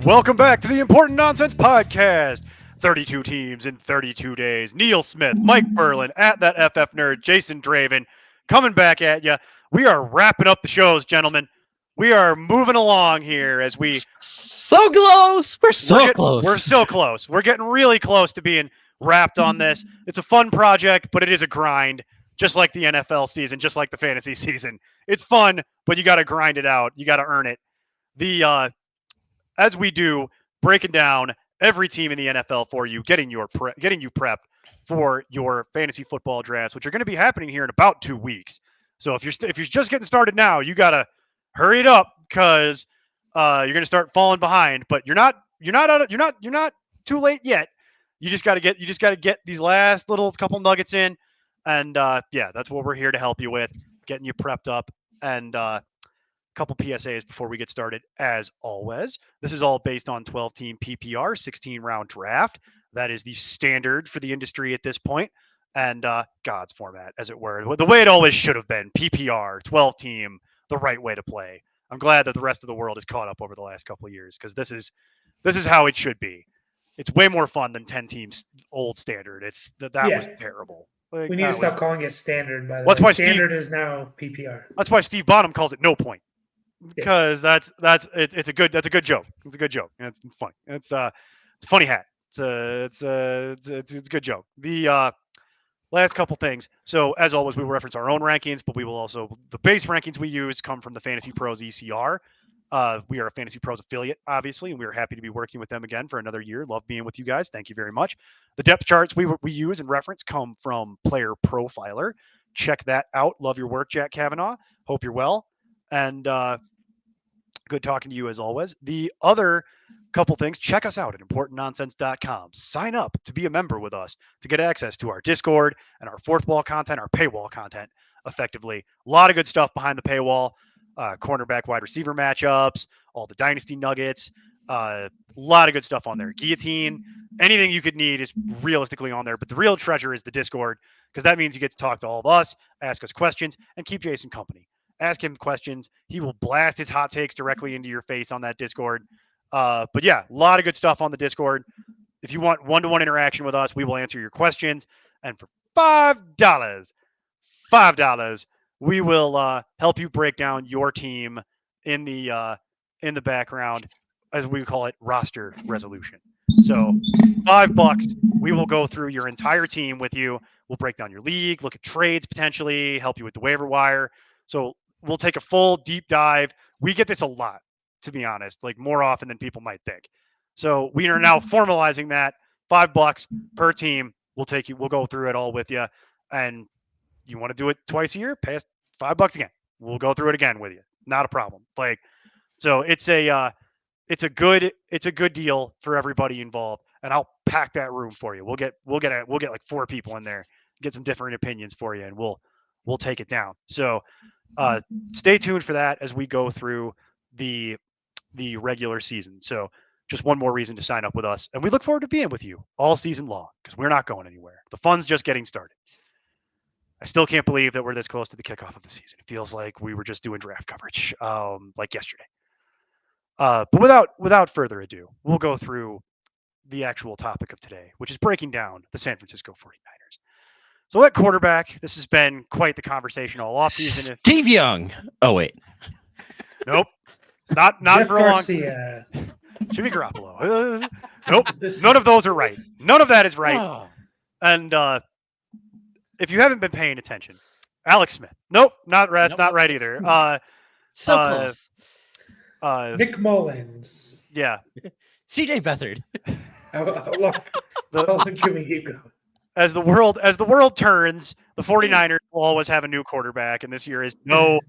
Welcome back to the Important Nonsense Podcast. 32 teams in 32 days. Neil Smith, Mike Burland, at that FF Nerd, Jason Draven, coming back at you. We are wrapping up the shows, gentlemen. We are moving along here as we... So close! We're so close. We're so close. We're getting really close to being wrapped on this. It's a fun project, but it is a grind, just like the NFL season, just like the fantasy season. It's fun, but you got to grind it out. You got to earn it. As we do, breaking down every team in the NFL for you, getting you prepped for your fantasy football drafts, which are going to be happening here in about 2 weeks. So if you're just getting started now, you got to hurry it up because you're going to start falling behind. But you're not too late yet. You just got to get these last little couple nuggets in, and that's what we're here to help you with, getting you prepped up. And couple PSAs before we get started. As always, this is all based on 12-team PPR, 16-round draft. That is the standard for the industry at this point, and God's format, as it were, the way it always should have been. PPR, 12-team, the right way to play. I'm glad that the rest of the world has caught up over the last couple of years because this is how it should be. It's way more fun than 10 teams old standard. That was terrible. Like, we need to stop calling it standard. By the way, standard is now PPR. That's why Steve Bonham calls it no point. Because it's a good joke. It's a good joke. It's funny. It's a funny hat. It's a good joke. The last couple things. So as always, we will reference our own rankings, but we will also the base rankings we use come from the Fantasy Pros ECR. We are a Fantasy Pros affiliate, obviously, and we are happy to be working with them again for another year. Love being with you guys. Thank you very much. The depth charts we use and reference come from Player Profiler. Check that out. Love your work, Jack Kavanaugh. Hope you're well. And good talking to you as always. The other couple things, check us out at importantnonsense.com. Sign up to be a member with us to get access to our Discord and our fourth wall content, our paywall content, effectively. A lot of good stuff behind the paywall. Cornerback wide receiver matchups, all the dynasty nuggets, a lot of good stuff on there. Guillotine, anything you could need is realistically on there. But the real treasure is the Discord, because that means you get to talk to all of us, ask us questions, and keep Jason company. Ask him questions. He will blast his hot takes directly into your face on that Discord. But yeah, a lot of good stuff on the Discord. If you want one-to-one interaction with us, we will answer your questions. And for $5, we will help you break down your team in the background, as we call it, roster resolution. So $5, we will go through your entire team with you. We'll break down your league, look at trades potentially, help you with the waiver wire. So we'll take a full deep dive. We get this a lot, to be honest, like more often than people might think. So we are now formalizing that. $5 per team. We'll go through it all with you. And you want to do it twice a year? Pay us $5 again. We'll go through it again with you. Not a problem. So it's a good deal for everybody involved. And I'll pack that room for you. We'll get like 4 people in there, get some different opinions for you, and we'll take it down. So stay tuned for that as we go through the regular season. So just one more reason to sign up with us. And we look forward to being with you all season long because we're not going anywhere. The fun's just getting started. I still can't believe that we're this close to the kickoff of the season. It feels like we were just doing draft coverage like yesterday. But without further ado, we'll go through the actual topic of today, which is breaking down the San Francisco 49ers. So at quarterback, this has been quite the conversation all offseason. Steve Young. Oh, wait. Nope. Not Jeff for a long Garcia. Jimmy Garoppolo. Nope. None of those are right. None of that is right. Oh. And if you haven't been paying attention, Alex Smith. Nope. Not right. That's not right either. Close. Nick Mullins. Yeah. CJ Beathard. As the world turns, the 49ers will always have a new quarterback, and this year is no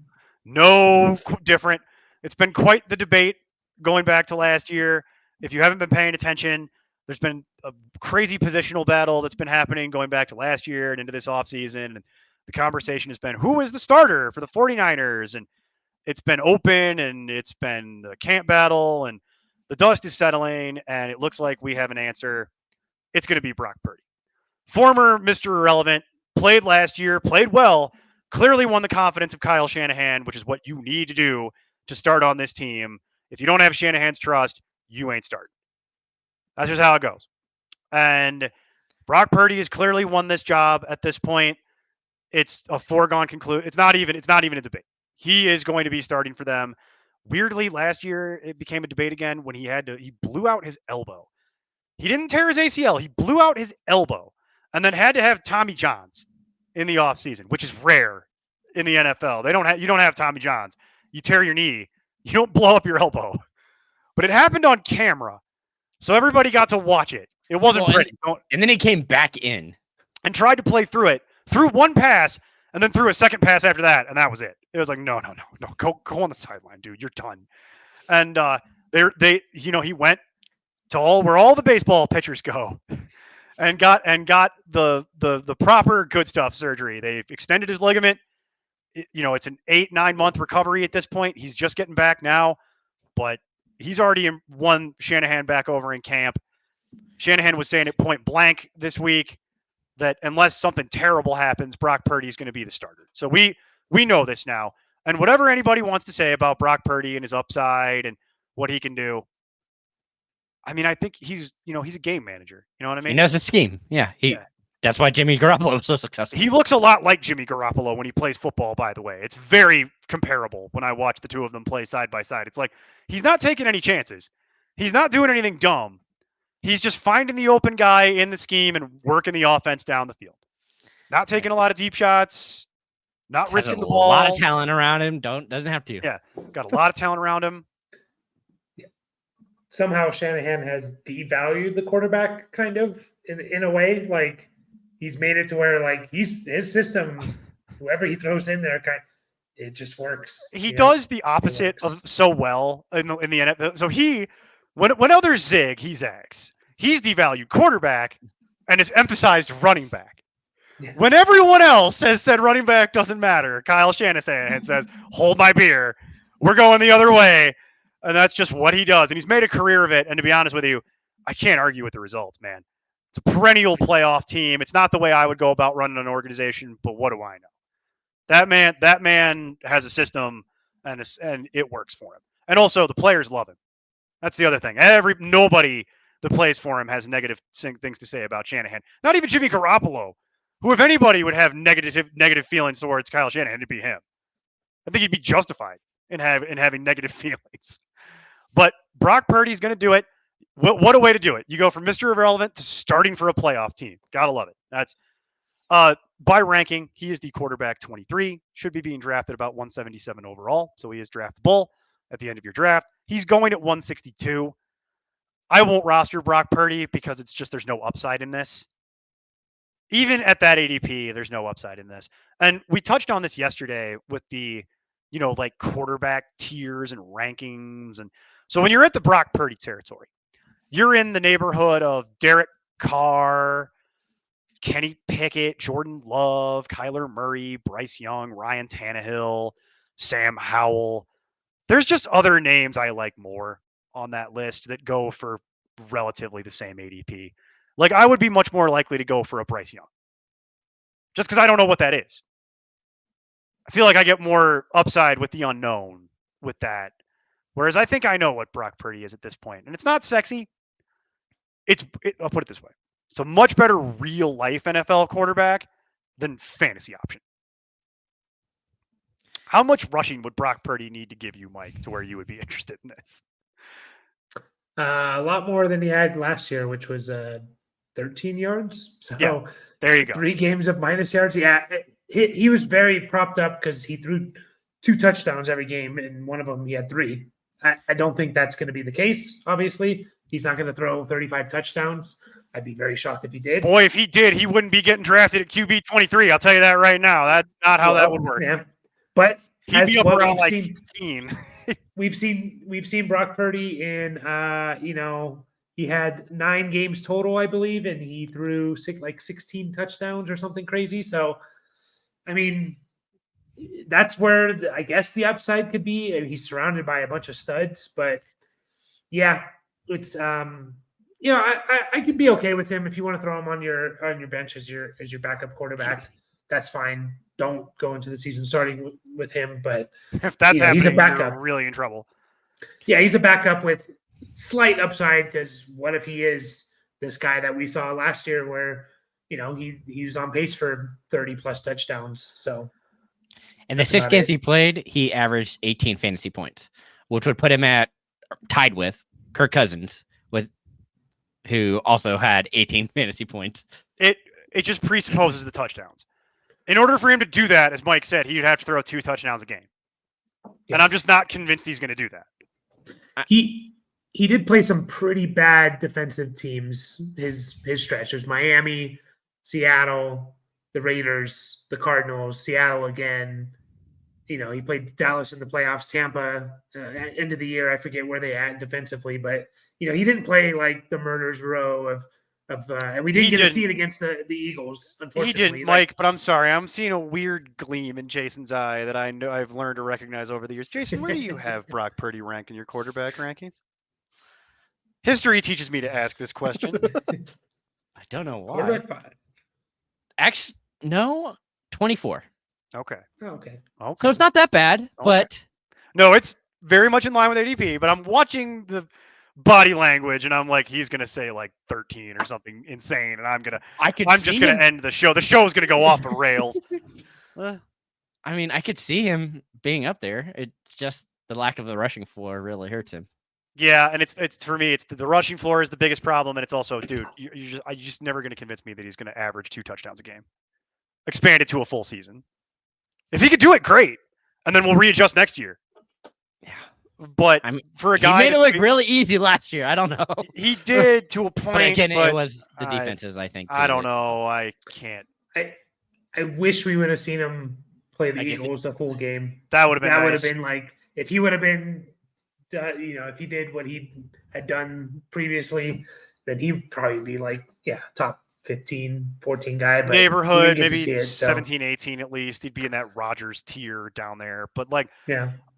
different. It's been quite the debate going back to last year. If you haven't been paying attention, there's been a crazy positional battle that's been happening going back to last year and into this offseason. And the conversation has been, who is the starter for the 49ers? And it's been open, and it's been the camp battle, and the dust is settling, and it looks like we have an answer. It's going to be Brock Purdy. Former Mr. Irrelevant, played last year, played well, clearly won the confidence of Kyle Shanahan, which is what you need to do to start on this team. If you don't have Shanahan's trust, you ain't starting. That's just how it goes. And Brock Purdy has clearly won this job at this point. It's a foregone conclusion. It's not even a debate. He is going to be starting for them. Weirdly, last year it became a debate again when he blew out his elbow. He didn't tear his ACL. He blew out his elbow and then had to have Tommy Johns in the offseason, which is rare in the NFL. You don't have Tommy Johns. You tear your knee. You don't blow up your elbow. But it happened on camera. So everybody got to watch it. It wasn't pretty. And then he came back in and tried to play through it, threw one pass, and then threw a second pass after that, and that was it. It was like, no. Go on the sideline, dude. You're done. And he went to where all the baseball pitchers go and got the proper good stuff surgery. They extended his ligament. It's an 8-9 month recovery at this point. He's just getting back now, but he's already won Shanahan back over in camp. Shanahan was saying it point blank this week that unless something terrible happens, Brock Purdy is going to be the starter. So we know this now. And whatever anybody wants to say about Brock Purdy and his upside and what he can do, I mean, I think he's a game manager. You know what I mean? He knows the scheme. Yeah. That's why Jimmy Garoppolo was so successful. He looks a lot like Jimmy Garoppolo when he plays football, by the way. It's very comparable when I watch the two of them play side by side. It's like he's not taking any chances. He's not doing anything dumb. He's just finding the open guy in the scheme and working the offense down the field. Not taking a lot of deep shots, not risking the ball. A lot of talent around him. Doesn't have to. Yeah, got a lot of talent around him. Somehow Shanahan has devalued the quarterback kind of in a way. Like he's made it to where like his system, whoever he throws in there, it just works. He does the opposite of so well in the NFL. So when others zig, he zags. He's devalued quarterback and has emphasized running back. Yeah. When everyone else has said running back doesn't matter, Kyle Shanahan says, hold my beer. We're going the other way. And that's just what he does. And he's made a career of it. And to be honest with you, I can't argue with the results, man. It's a perennial playoff team. It's not the way I would go about running an organization, but what do I know? That man has a system and it works for him. And also the players love him. That's the other thing. Nobody that plays for him has negative things to say about Shanahan. Not even Jimmy Garoppolo, who, if anybody would have negative feelings towards Kyle Shanahan, it'd be him. I think he'd be justified in having negative feelings. But Brock Purdy's going to do it. What a way to do it. You go from Mr. Irrelevant to starting for a playoff team. Gotta love it. That's by ranking, he is the quarterback 23. Should be being drafted about 177 overall. So he is draftable at the end of your draft. He's going at 162. I won't roster Brock Purdy because it's just there's no upside in this. Even at that ADP, there's no upside in this. And we touched on this yesterday with the, like quarterback tiers and rankings. And so when you're at the Brock Purdy territory, you're in the neighborhood of Derek Carr, Kenny Pickett, Jordan Love, Kyler Murray, Bryce Young, Ryan Tannehill, Sam Howell. There's just other names I like more on that list that go for relatively the same ADP. Like I would be much more likely to go for a Bryce Young just because I don't know what that is. I feel like I get more upside with the unknown with that. Whereas I think I know what Brock Purdy is at this point. And it's not sexy. I'll put it this way. It's a much better real life NFL quarterback than fantasy option. How much rushing would Brock Purdy need to give you, Mike, to where you would be interested in this? A lot more than he had last year, which was 13 yards. So yeah, there you go. 3 games of minus yards. Yeah, he was very propped up because he threw 2 touchdowns every game, and one of them he had 3. I don't think that's going to be the case, obviously. He's not going to throw 35 touchdowns. I'd be very shocked if he did. Boy, if he did, he wouldn't be getting drafted at QB 23. I'll tell you that right now. That's not how that would work. Yeah. But he'd be up around like 16. We've seen Brock Purdy in he had 9 games total, I believe, and he threw 16 touchdowns or something crazy. So, I mean, that's where I guess the upside could be. He's surrounded by a bunch of studs, but yeah, it's I could be okay with him if you want to throw him on your bench as your backup quarterback. That's fine. Don't go into the season starting with him, but if that's happening, he's a backup. You're really in trouble. Yeah, he's a backup with slight upside because what if he is this guy that we saw last year where, he was on pace for 30 plus touchdowns. So In the 6 games he played, he averaged 18 fantasy points, which would put him tied with Kirk Cousins, who also had 18 fantasy points. It just presupposes the touchdowns. In order for him to do that, as Mike said, he'd have to throw 2 touchdowns a game. Yes. And I'm just not convinced he's going to do that. He did play some pretty bad defensive teams. His stretch was Miami, Seattle, the Raiders, the Cardinals, Seattle again. He played Dallas in the playoffs, Tampa, end of the year. I forget where they at defensively, but he didn't play like the murderers row of and we didn't get to see it against the Eagles, unfortunately. He didn't, Mike, but I'm sorry. I'm seeing a weird gleam in Jason's eye that I know I've learned to recognize over the years. Jason, where do you have Brock Purdy ranked in your quarterback rankings? History teaches me to ask this question. I don't know why. Actually, no, 24. Okay. Oh, okay. So it's not that bad, but no, it's very much in line with ADP. But I'm watching the body language, and I'm like, he's gonna say like 13 or something insane, and I'm just gonna end the show. The show is gonna go off the rails. I mean, I could see him being up there. It's just the lack of the rushing floor really hurts him. Yeah, and it's for me, it's the rushing floor is the biggest problem, and it's also, dude, you're just never gonna convince me that he's gonna average 2 touchdowns a game, expanded to a full season. If he could do it, great, and then we'll readjust next year. Yeah. But for a guy, he made it look really easy last year. I don't know. He did to a point. But again, it was the defenses, I think. I don't know. I can't. I wish we would have seen him play the Eagles a full game. That would have been nice. Would have been like, if he would have been, if he did what he had done previously, then he'd probably be like, top 15, 14 guy. But neighborhood, maybe 17, 18 at least. He'd be in that Rodgers tier down there. But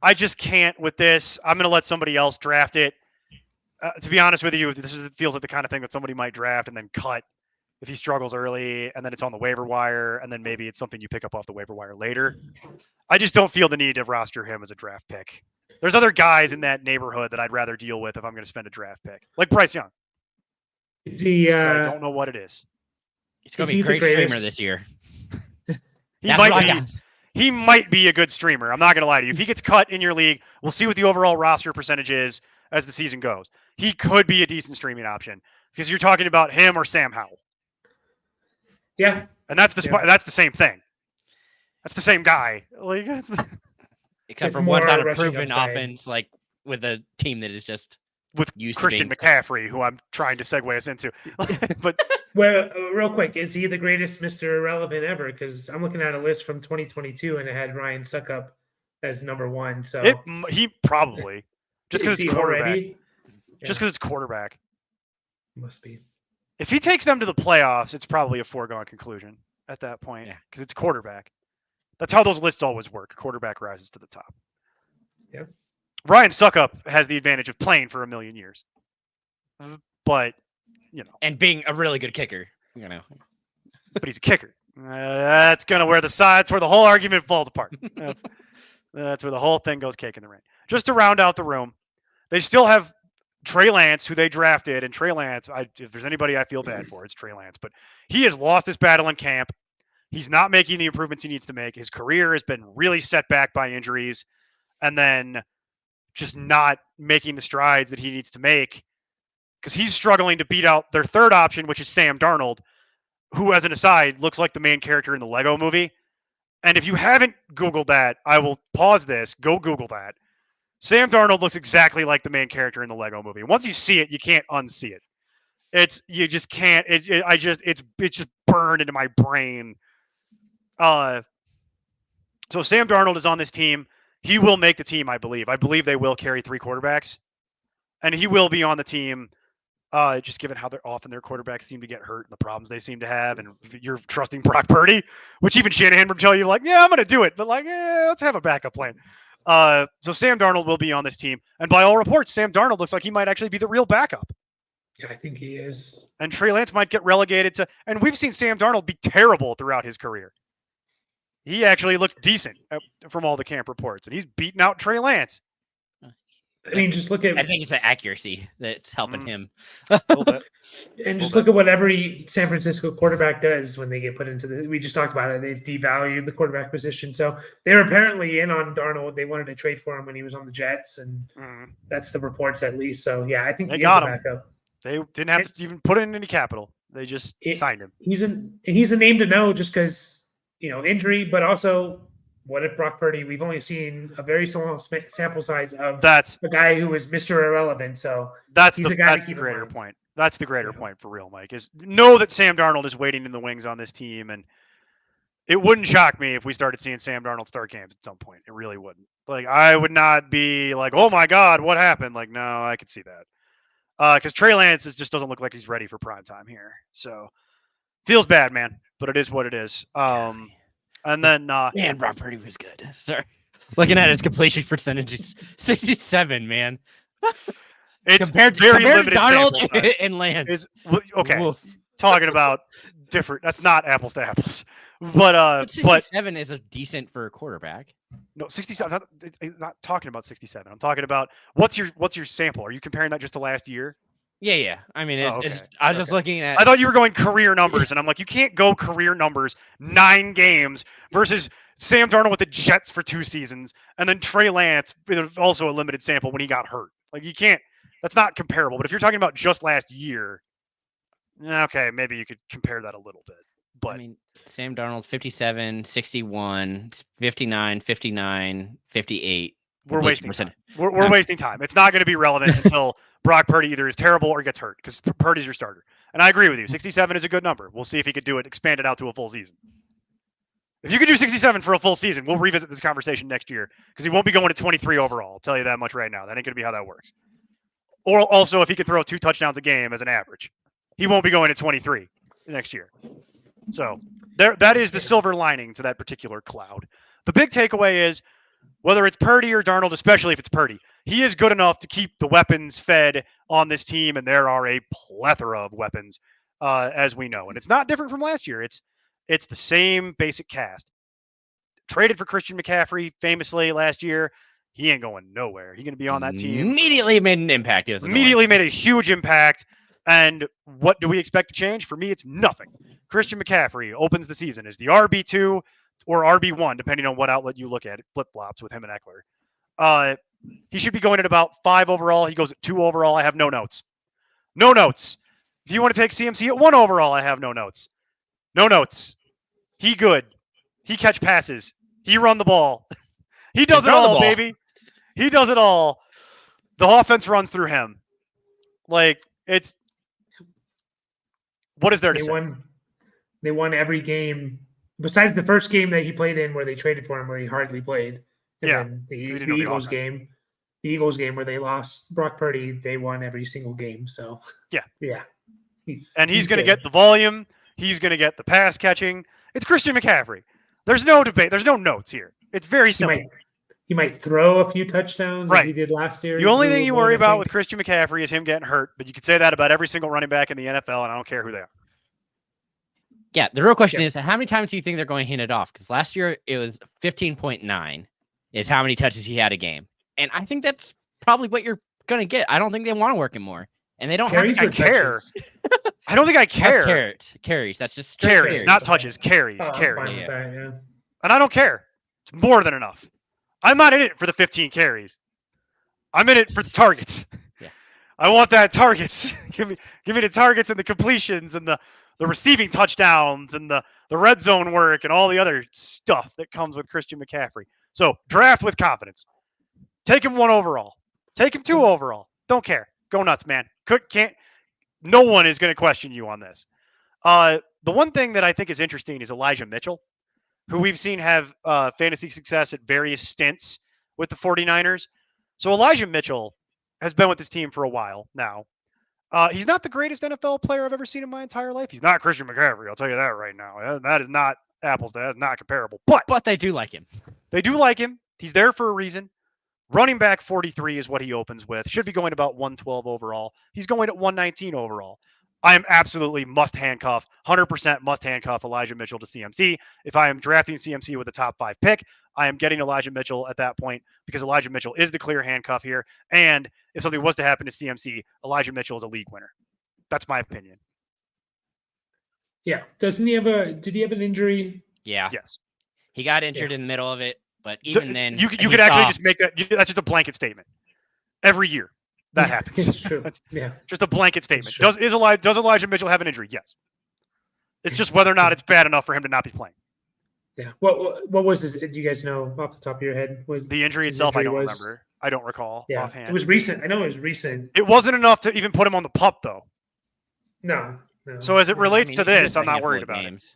I just can't with this. I'm going to let somebody else draft it. To be honest with you, feels like the kind of thing that somebody might draft and then cut if he struggles early, and then it's on the waiver wire, and then maybe it's something you pick up off the waiver wire later. I just don't feel the need to roster him as a draft pick. There's other guys in that neighborhood that I'd rather deal with if I'm going to spend a draft pick, like Bryce Young. I don't know what it is. He's going to be a great streamer this year. He might be a good streamer. I'm not going to lie to you. If he gets cut in your league, we'll see what the overall roster percentage is as the season goes. He could be a decent streaming option because you're talking about him or Sam Howell. Yeah. And that's the same thing. That's the same guy. Except for one's not a proven offense, like with a team that is just with Christian McCaffrey, who I'm trying to segue us into. But well, real quick, is he the greatest Mr. Irrelevant ever? Because I'm looking at a list from 2022 and it had Ryan Suckup as number 1. So he probably just because it's quarterback. Just because it's quarterback. Must be. If he takes them to the playoffs, it's probably a foregone conclusion at that point. Yeah, because it's quarterback. That's how those lists always work. Quarterback rises to the top. Yeah. Ryan Suckup has the advantage of playing for a million years. But, and being a really good kicker, But he's a kicker. That's going to where that's where the whole argument falls apart. That's where the whole thing goes cake in the rain. Just to round out the room, they still have Trey Lance, who they drafted. And Trey Lance, if there's anybody I feel bad for, it's Trey Lance. But he has lost this battle in camp. He's not making the improvements he needs to make. His career has been really set back by injuries. And then just not making the strides that he needs to make because he's struggling to beat out their third option, which is Sam Darnold, who, as an aside, looks like the main character in the Lego movie. And if you haven't Googled that, I will pause this. Go Google that. Sam Darnold looks exactly like the main character in the Lego movie. Once you see it, you can't unsee it. You just can't. It's just burned into my brain. So Sam Darnold is on this team. He will make the team, I believe. I believe they will carry 3 quarterbacks. And he will be on the team, just given how often their quarterbacks seem to get hurt and the problems they seem to have. And you're trusting Brock Purdy, which even Shanahan would tell you, like, yeah, I'm going to do it. But, like, let's have a backup plan. So Sam Darnold will be on this team. And by all reports, Sam Darnold looks like he might actually be the real backup. Yeah, I think he is. And Trey Lance might get relegated to – and we've seen Sam Darnold be terrible throughout his career. He actually looks decent from all the camp reports, and he's beaten out Trey Lance. I mean, just look at I think it's the accuracy that's helping him. A little bit. and just look at what every San Francisco quarterback does when they get put into the. We just talked about it. They've devalued the quarterback position, so they're apparently in on Darnold. They wanted to trade for him when he was on the Jets, and that's the reports at least. So yeah, I think They he got is him. the backup. They didn't have to even put in any capital. They just signed him. He's a name to know just because injury, but also. What if Brock Purdy? We've only seen a very small sample size of That's a guy who is Mr. Irrelevant. So that's he's the a guy that's to the keep in greater mind. point. That's the greater point for real, Mike. Is know that Sam Darnold is waiting in the wings on this team, and it wouldn't shock me if we started seeing Sam Darnold start games at some point. It really wouldn't. Like I would not be like, oh my god, what happened? Like no, I could see that. Because Trey Lance just doesn't look like he's ready for prime time here. So feels bad, man, but it is what it is. And then man, Brock Purdy was good. Sorry, looking at his completion percentages, 67. Man, it's compared to limited Donald sample size. and Lance. It's okay. Woof. Talking about different. That's not apples to apples. But 67 is a decent for a quarterback. No, 67. I'm not talking about 67. I'm talking about what's your sample? Are you comparing that just to last year? Yeah. I mean, Okay. I was just looking at. I thought you were going career numbers, and I'm like, you can't go career numbers 9 games versus Sam Darnold with the Jets for 2 seasons, and then Trey Lance also a limited sample when he got hurt. Like you can't. That's not comparable. But if you're talking about just last year, okay, maybe you could compare that a little bit. But I mean, Sam Darnold 57, 61, 59, 59, 58. We're wasting time. We're wasting time. It's not going to be relevant until Brock Purdy either is terrible or gets hurt because Purdy's your starter. And I agree with you. 67 is a good number. We'll see if he could do it, expand it out to a full season. If you could do 67 for a full season, we'll revisit this conversation next year because he won't be going to 23 overall. I'll tell you that much right now. That ain't going to be how that works. Or also, if he could throw 2 touchdowns a game as an average, he won't be going to 23 next year. So that is the silver lining to that particular cloud. The big takeaway is whether it's Purdy or Darnold, especially if it's Purdy, he is good enough to keep the weapons fed on this team, and there are a plethora of weapons, as we know. And it's not different from last year. It's the same basic cast. Traded for Christian McCaffrey famously last year. He ain't going nowhere. He's going to be on that team. Immediately made an impact. Immediately made a huge impact. And what do we expect to change? For me, it's nothing. Christian McCaffrey opens the season as the RB2 or RB1, depending on what outlet you look at. It flip-flops with him and Eckler. He should be going at about 5 overall. He goes at 2 overall. I have no notes. No notes. If you want to take CMC at 1 overall, I have no notes. No notes. He good. He catch passes. He run the ball. He does it all, baby. He does it all. The offense runs through him. Like, it's... What is there to say? They won every game besides the first game that he played in where they traded for him where he hardly played. And then the Eagles game. The Eagles game where they lost Brock Purdy, they won every single game. So yeah. He's going to get the volume. He's going to get the pass catching. It's Christian McCaffrey. There's no debate. There's no notes here. It's very simple. He might throw a few touchdowns as he did last year. The only thing you worry about with Christian McCaffrey is him getting hurt, but you could say that about every single running back in the NFL, and I don't care who they are. Yeah, the real question is, how many times do you think they're going to hand it off? Because last year it was 15.9 is how many touches he had a game. And I think that's probably what you're going to get. I don't think they want to work him more. And they don't have to care. I don't think I care. That's carries. That's just carries, not touches. Carries. And I don't care. It's more than enough. I'm not in it for the 15 carries. I'm in it for the targets. Yeah. I want that targets. give me the targets and the completions and the receiving touchdowns and the red zone work and all the other stuff that comes with Christian McCaffrey. So draft with confidence. Take him 1 overall. Take him 2 overall. Don't care. Go nuts, man. No one is going to question you on this. The one thing that I think is interesting is Elijah Mitchell, who we've seen have fantasy success at various stints with the 49ers. So Elijah Mitchell has been with this team for a while now. He's not the greatest NFL player I've ever seen in my entire life. He's not Christian McCaffrey. I'll tell you that right now. That is not apples. That is not comparable. But they do like him. They do like him. He's there for a reason. Running back 43 is what he opens with. Should be going about 112 overall. He's going at 119 overall. I am absolutely must handcuff, 100% must handcuff Elijah Mitchell to CMC. If I am drafting CMC with a top 5 pick, I am getting Elijah Mitchell at that point because Elijah Mitchell is the clear handcuff here. And if something was to happen to CMC, Elijah Mitchell is a league winner. That's my opinion. Yeah. Did he have an injury? Yeah. Yes. He got injured in the middle of it, but even then, you could actually just make that. That's just a blanket statement. Every year that happens. It's true. That's yeah. just a blanket statement. Does Elijah Mitchell have an injury? Yes. It's just whether or not it's bad enough for him to not be playing. Yeah. What was this? Do you guys know off the top of your head? What The injury itself, I don't remember. I don't recall offhand. It was recent. I know it was recent. It wasn't enough to even put him on the pup, though. No. So as it relates to this, I'm not worried about it.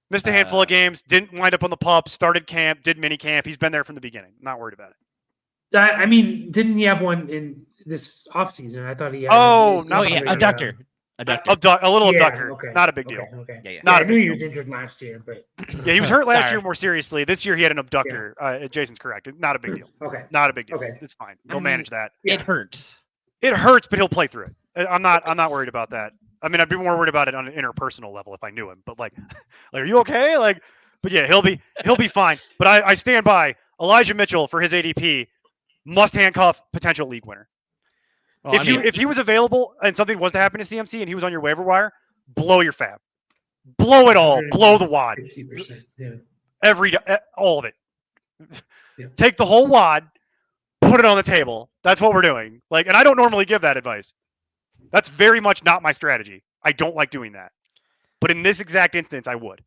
Missed a handful of games, didn't wind up on the pup, started camp, did mini camp. He's been there from the beginning. Not worried about it. I mean, didn't he have one in this offseason? I thought he had. Abductor. A little abductor. Okay. Not a big deal. Okay. Yeah. I knew he was injured last year, but yeah, he was hurt last year more seriously. This year he had an abductor. Jason's correct. Not a big deal. Okay. Not a big deal. Okay. It's fine. He'll manage that. It hurts. It hurts, but he'll play through it. I'm not worried about that. I mean, I'd be more worried about it on an interpersonal level if I knew him. But like are you okay? But yeah, he'll be fine. But I stand by Elijah Mitchell for his ADP. Must handcuff potential league winner. Well, if he was available and something was to happen to CMC and he was on your waiver wire, blow your fab, blow it all, blow the wad, 50%, all of it. Yeah. Take the whole wad, put it on the table. That's what we're doing. And I don't normally give that advice. That's very much not my strategy. I don't like doing that, but in this exact instance, I would.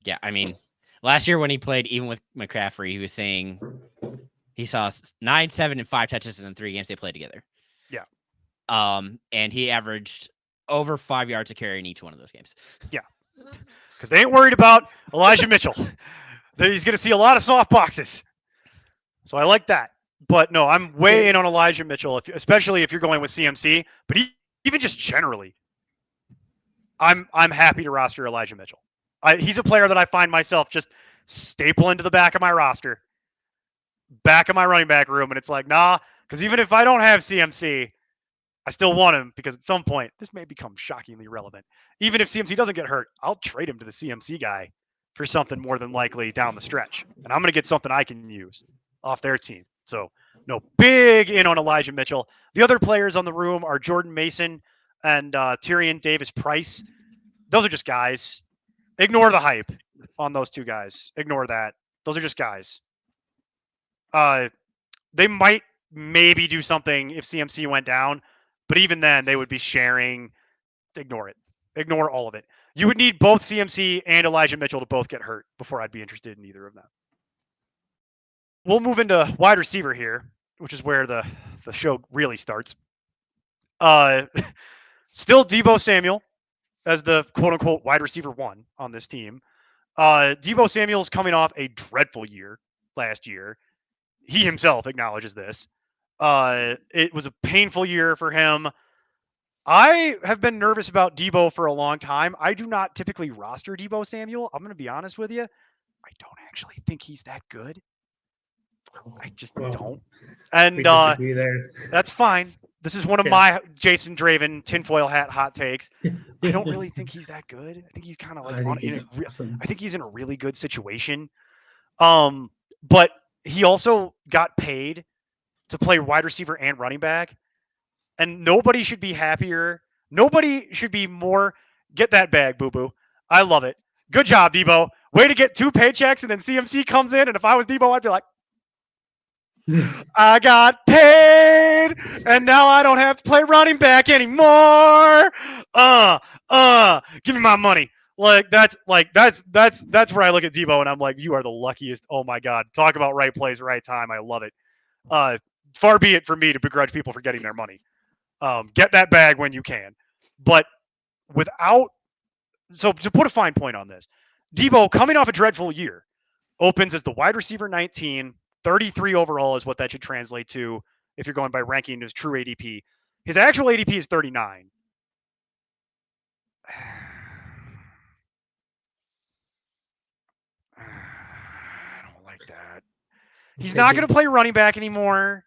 Yeah, I mean, last year when he played, even with McCaffrey, he was saying he saw 9, 7, and 5 touches in the 3 games they played together. Yeah. And he averaged over 5 yards a carry in each one of those games. Yeah. Because they ain't worried about Elijah Mitchell. He's going to see a lot of soft boxes. So I like that. But no, I'm way in on Elijah Mitchell, especially if you're going with CMC. But even just generally, I'm happy to roster Elijah Mitchell. He's a player that I find myself just staple into the back of my roster. Back of my running back room, and it's like, nah, because even if I don't have CMC, I still want him because at some point this may become shockingly relevant. Even if CMC doesn't get hurt, I'll trade him to the CMC guy for something more than likely down the stretch, and I'm going to get something I can use off their team. So, no, big in on Elijah Mitchell. The other players on the room are Jordan Mason and Tyrion Davis-Price. Those are just guys. Ignore the hype on those two guys. Ignore that. Those are just guys. They might maybe do something if CMC went down, but even then they would be sharing. Ignore it. Ignore all of it. You would need both CMC and Elijah Mitchell to both get hurt before I'd be interested in either of them. We'll move into wide receiver here, which is where the show really starts. Still Deebo Samuel as the quote-unquote wide receiver 1 on this team. Deebo Samuel's coming off a dreadful year last year. He himself acknowledges this. It was a painful year for him. I have been nervous about Deebo for a long time. I do not typically roster Deebo Samuel. I'm going to be honest with you. I don't actually think he's that good. I just don't. And that's fine. This is one of my Jason Draven tinfoil hat hot takes. I don't really think he's that good. I think he's kind of like I think he's in a really good situation. But he also got paid to play wide receiver and running back. And nobody should be happier. Nobody should be more. Get that bag, boo-boo. I love it. Good job, Deebo. Way to get 2 paychecks, and then CMC comes in, and if I was Deebo, I'd be like, I got paid, and now I don't have to play running back anymore. Give me my money. That's where I look at Deebo, and I'm like, you are the luckiest. Oh my God. Talk about right place, right time. I love it. Far be it for me to begrudge people for getting their money. Get that bag when you can. But to put a fine point on this, Deebo coming off a dreadful year opens as the wide receiver 19, 33 overall is what that should translate to if you're going by ranking his true ADP. His actual ADP is 39. I don't like that. He's not going to play running back anymore.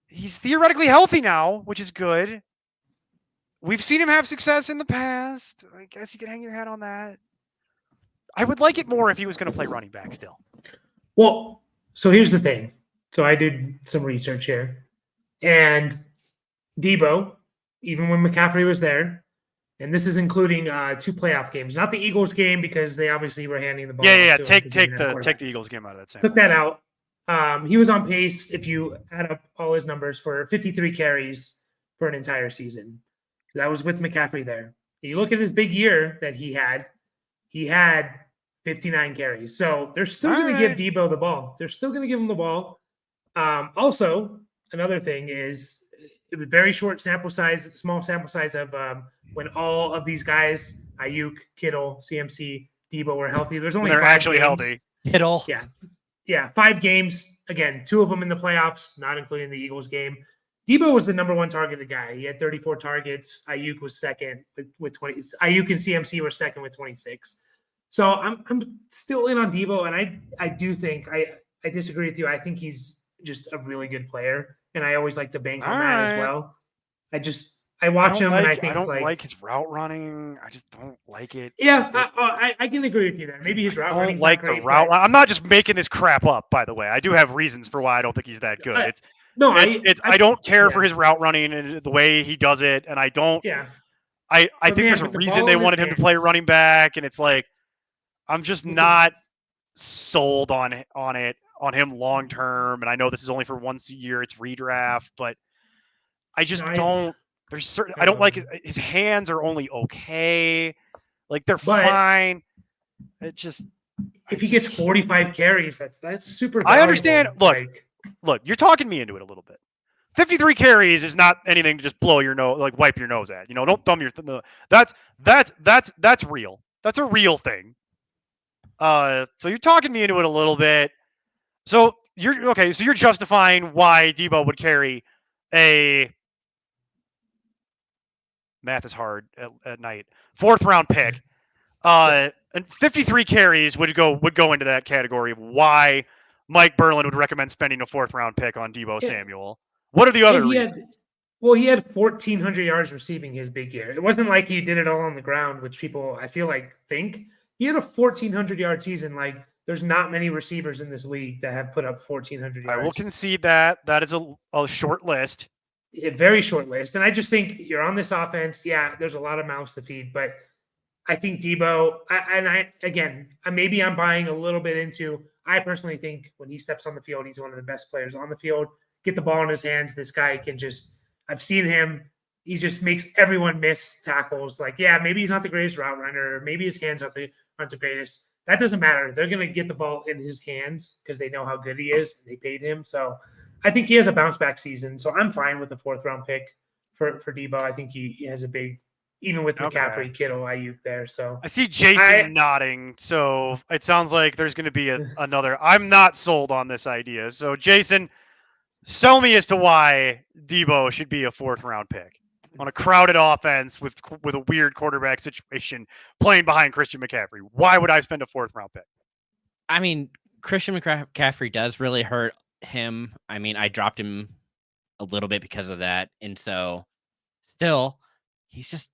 He's theoretically healthy now, which is good. we've seen him have success in the past. I guess you can hang your hat on that. I would like it more if he was going to play running back still. Well, so here's the thing. So I did some research here, and Deebo, even when McCaffrey was there, and this is including 2 playoff games, not the Eagles game because they obviously were handing the ball. Yeah. off to him Take 'cause he didn't have a the quarterback. Eagles game out of that same. Took that out. He was on pace, if you add up all his numbers, for 53 carries for an entire season. That was with McCaffrey there. You look at his big year that he had 59 carries. So they're still going to give Deebo the ball. They're still going to give him the ball. Also, another thing is it was very short sample size, small sample size of when all of these guys, Aiyuk, Kittle, CMC, Deebo were healthy. There's only they're 5 actually games. healthy. Kittle. Yeah, 5 games. Again, 2 of them in the playoffs, not including the Eagles game. Deebo was the number 1 targeted guy. He had 34 targets. Aiyuk was second with 20. Aiyuk and CMC were second with 26. So I'm still in on Deebo, and I do think I disagree with you. I think he's just a really good player, and I always like to bank on that as well. I watch him, and I think I don't like his route running. I just don't like it. Yeah, I can agree with you there. Maybe his route running. I don't like the route. I'm not just making this crap up, by the way. I do have reasons for why I don't think he's that good. I don't care for his route running and the way he does it, and I don't. Yeah. I think there's a reason they wanted him to play running back, and it's like I'm just not sold on him long term. And I know this is only for once a year. It's redraft, but I just don't. There's certain I don't like his hands are only okay. Like they're fine. It just if he gets 45 carries, that's super valuable. I understand. Look, you're talking me into it a little bit. 53 carries is not anything to just blow your nose, like wipe your nose at. Don't thumb your. That's real. That's a real thing. So you're talking me into it a little bit. So you're okay. So you're justifying why Deebo would carry a. Math is hard at night. 4th round pick. And 53 carries would go into that category of why Mike Burland would recommend spending a 4th round pick on Deebo Samuel. What are the other reasons? He had 1,400 yards receiving his big year. It wasn't like he did it all on the ground, which people I feel like think. He had a 1,400 yard season. Like there's not many receivers in this league that have put up 1,400 yards. I will concede that is a short list. A very short list. And I just think you're on this offense. Yeah, there's a lot of mouths to feed, but I think Deebo, maybe I'm buying a little bit into, I personally think when he steps on the field, he's one of the best players on the field. Get the ball in his hands. This guy can I've seen him. He just makes everyone miss tackles. Like, yeah, maybe he's not the greatest route runner. Maybe his hands aren't the greatest. That doesn't matter. They're going to get the ball in his hands because they know how good he is. And they paid him. So I think he has a bounce back season. So I'm fine with a 4th round pick for Deebo. I think he has a big, even with McCaffrey, Kittle, Aiyuk there. So I see Jason nodding. So it sounds like there's going to be another. I'm not sold on this idea. So Jason, sell me as to why Deebo should be a 4th round pick on a crowded offense with a weird quarterback situation playing behind Christian McCaffrey. Why would I spend a 4th round pick? I mean, Christian McCaffrey does really hurt him. I mean, I dropped him a little bit because of that. And so still, he's just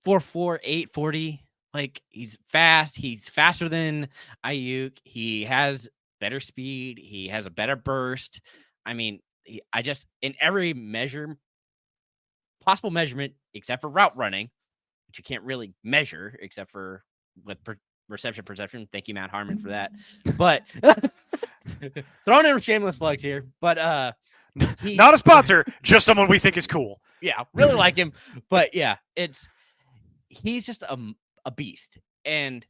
4'4", 840. Like he's fast. He's faster than Aiyuk. He has better speed. He has a better burst. I mean, in every possible measurement, except for route running, which you can't really measure except for with reception perception. Thank you, Matt Harmon, for that. But throwing in shameless plugs here. But not a sponsor, just someone we think is cool. Yeah, really like him. But yeah, he's just a beast, and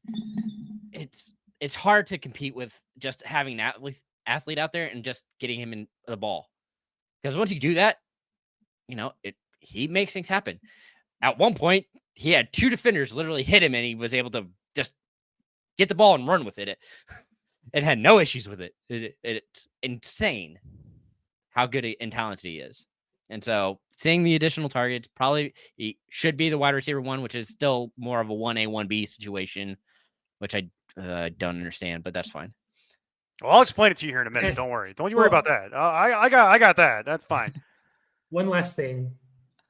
it's hard to compete with just having an athlete out there and just getting him in the ball, because once you do that, he makes things happen. At one point, he had 2 defenders literally hit him, and he was able to just get the ball and run with it. And had no issues with it. It's insane how good and talented he is. And so seeing the additional targets, probably he should be the wide receiver 1, which is still more of a 1A, 1B situation, which I don't understand, but that's fine. Well, I'll explain it to you here in a minute. Don't worry. Don't you worry about that. I got that. That's fine. One last thing.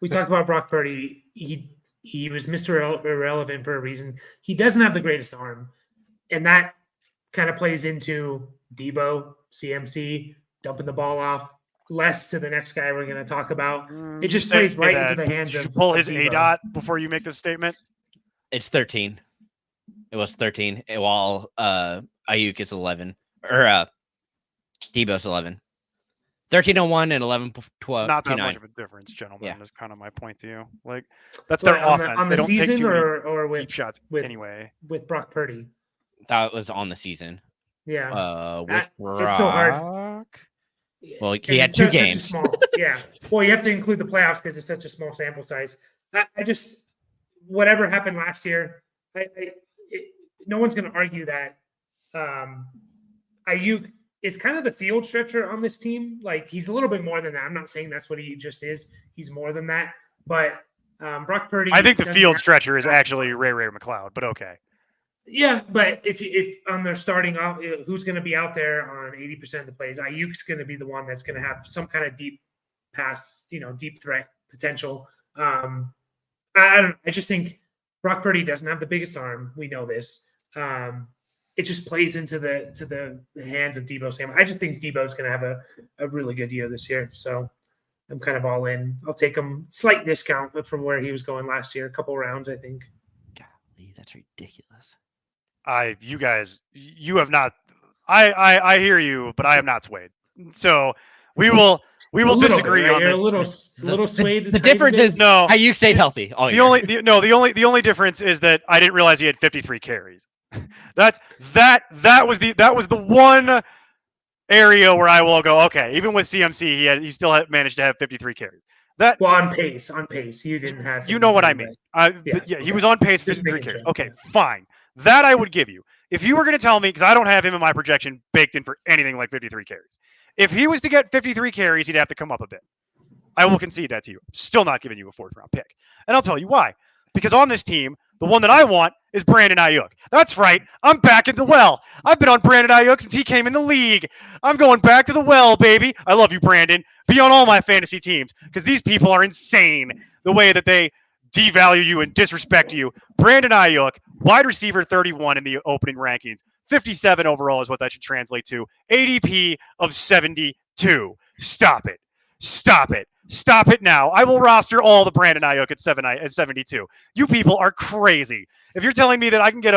we talked about Brock Purdy. He was Mr. Irrelevant for a reason. He doesn't have the greatest arm, and that kind of plays into Deebo, CMC, dumping the ball off less to the next guy we're going to talk about. It just plays right into the hands Did of you pull his Deebo. ADOT before you make this statement? It's 13. It was 13 while Aiyuk is 11 or Deebo's 11. 13-1 and 11-12. Not that much of a difference, gentlemen. Yeah. That's kind of my point to you. Like that's their offense. On they the don't take season too many or with deep shots anyway. with Brock Purdy. That was on the season. Yeah. With Brock. It's so hard. Well, he had 2 games. Yeah. Well, you have to include the playoffs because it's such a small sample size. I just whatever happened last year, no one's going to argue that Aiyuk is kind of the field stretcher on this team. Like he's a little bit more than that. I'm not saying that's what he just is. He's more than that. But Brock Purdy. I think the field stretcher is actually Ray McLeod, but okay. Yeah, but if on their starting off, who's going to be out there on 80% of the plays? Aiyuk's going to be the one that's going to have some kind of deep pass, deep threat potential. I don't. I just think Brock Purdy doesn't have the biggest arm. We know this. It just plays into the hands of Deebo Samuel. I just think Deebo's going to have a really good year this year. So I'm kind of all in. I'll take him slight discount from where he was going last year, a couple rounds, I think. Golly, that's ridiculous. You have not. I hear you, but I am not swayed. So we will disagree on this. A little swayed. The difference is Aiyuk stayed healthy. The only difference is that I didn't realize he had 53 carries. that was the one area where I will go, okay, even with CMC, he still managed to have 53 carries. On pace. You didn't have. You know what I mean? He was on pace for 53 carries. Okay, fine. That I would give you. If you were going to tell me, because I don't have him in my projection baked in for anything like 53 carries. If he was to get 53 carries, he'd have to come up a bit. I will concede that to you. Still not giving you a 4th round pick. And I'll tell you why. Because on this team, the one that I want is Brandon Aiyuk. That's right. I'm back in the well. I've been on Brandon Aiyuk since he came in the league. I'm going back to the well, baby. I love you, Brandon. Be on all my fantasy teams because these people are insane the way that they devalue you and disrespect you. Brandon Aiyuk, wide receiver 31 in the opening rankings. 57 overall is what that should translate to. ADP of 72. Stop it. Stop it now. I will roster all the Brandon Aiyuk at 72. You people are crazy. If you're telling me that I can get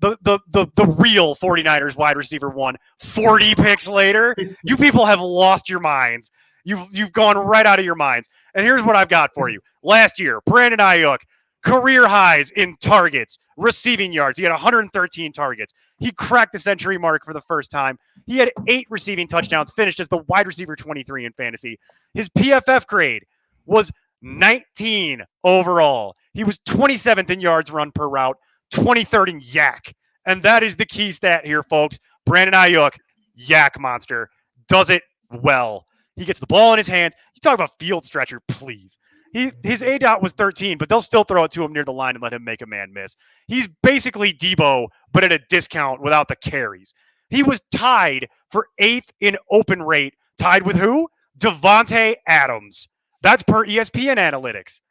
the real 49ers wide receiver 1 40 picks later, you people have lost your minds. You've gone right out of your minds. And here's what I've got for you. Last year, Brandon Aiyuk, career highs in targets, receiving yards. He had 113 targets. He cracked the century mark for the first time. He had 8 receiving touchdowns, finished as the wide receiver 23 in fantasy. His PFF grade was 19 overall. He was 27th in yards run per route, 23rd in yak. And that is the key stat here, folks. Brandon Aiyuk, yak monster, does it well. He gets the ball in his hands. You talk about field stretcher, please. His ADOT was 13, but they'll still throw it to him near the line and let him make a man miss. He's basically Deebo, but at a discount without the carries. He was tied for 8th in open rate, tied with who? Devontae Adams. That's per ESPN analytics.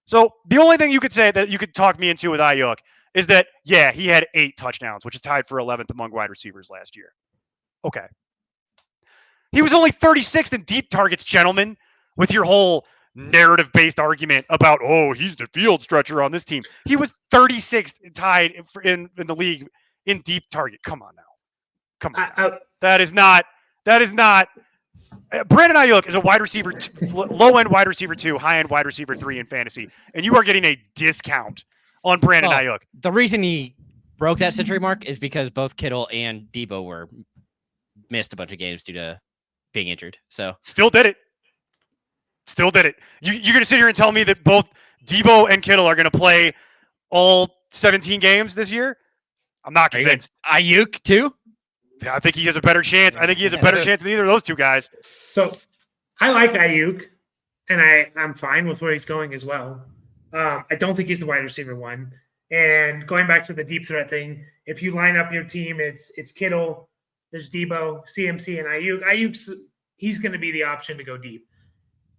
So the only thing you could say that you could talk me into with Aiyuk is that, yeah, he had 8 touchdowns, which is tied for 11th among wide receivers last year. Okay. He was only 36th in deep targets, gentlemen, with your whole narrative-based argument about, he's the field stretcher on this team. He was 36th tied in the league in deep target. Come on now. That is not. Brandon Aiyuk is a wide receiver, low-end wide receiver 2, high-end wide receiver 3 in fantasy, and you are getting a discount on Brandon Aiyuk. The reason he broke that century mark is because both Kittle and Deebo missed a bunch of games due to being injured. So Still did it. You're going to sit here and tell me that both Deebo and Kittle are going to play all 17 games this year? I'm not convinced. Aiyuk too? I think he has a better chance. I think he has a better chance than either of those two guys. So I like Aiyuk, and I'm fine with where he's going as well. I don't think he's the wide receiver 1. And going back to the deep threat thing, if you line up your team, it's Kittle, there's Deebo, CMC, and Aiyuk. He's going to be the option to go deep.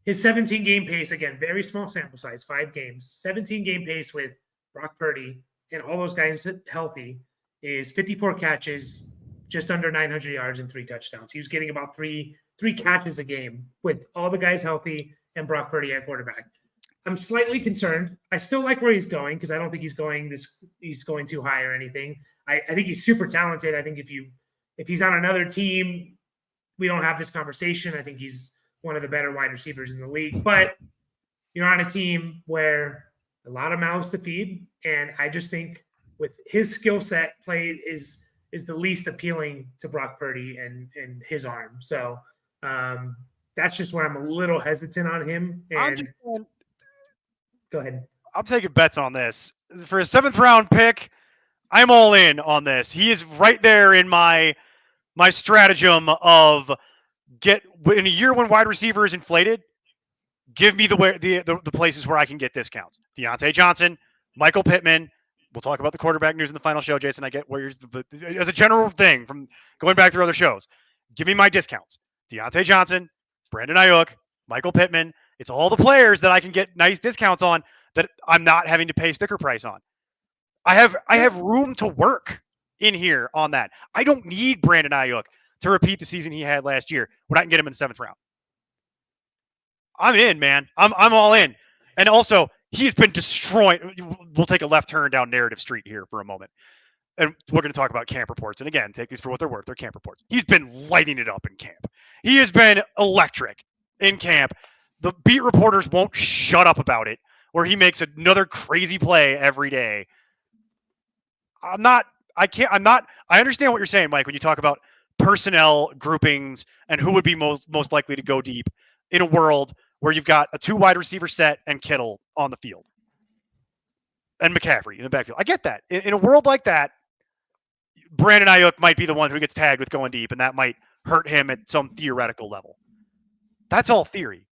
his 17 game pace, again, very small sample size, 5 games, 17 game pace with Brock Purdy and all those guys healthy is 54 catches, just under 900 yards and 3 touchdowns. He was getting about three catches a game with all the guys healthy and Brock Purdy at quarterback. I'm slightly concerned. I still like where he's going because I don't think he's going too high or anything. I think he's super talented. I think if he's on another team, we don't have this conversation. I think he's one of the better wide receivers in the league. But you're on a team where a lot of mouths to feed, and I just think with his skill set, play is the least appealing to Brock Purdy and his arm. So that's just where I'm a little hesitant on him. And go ahead. I'm taking bets on this. For a 7th round pick, I'm all in on this. He is right there in my stratagem of in a year when wide receiver is inflated, give me the places where I can get discounts. Deontay Johnson, Michael Pittman. We'll talk about the quarterback news in the final show, Jason. I get where you're, but as a general thing from going back through other shows, give me my discounts. Deontay Johnson, Brandon Aiyuk, Michael Pittman. It's all the players that I can get nice discounts on that I'm not having to pay sticker price on. I have room to work in here on that. I don't need Brandon Aiyuk to repeat the season he had last year when I can get him in the 7th round. I'm in, man. I'm all in. And also, he's been destroying. We'll take a left turn down Narrative Street here for a moment. And we're going to talk about camp reports. And again, take these for what they're worth. They're camp reports. He's been lighting it up in camp. He has been electric in camp. The beat reporters won't shut up about it, where he makes another crazy play every day. I understand what you're saying, Mike, when you talk about personnel groupings and who would be most likely to go deep in a world where you've got a 2 wide receiver set and Kittle on the field and McCaffrey in the backfield. I get that. In a world like that, Brandon Aiyuk might be the one who gets tagged with going deep, and that might hurt him at some theoretical level. That's all theory.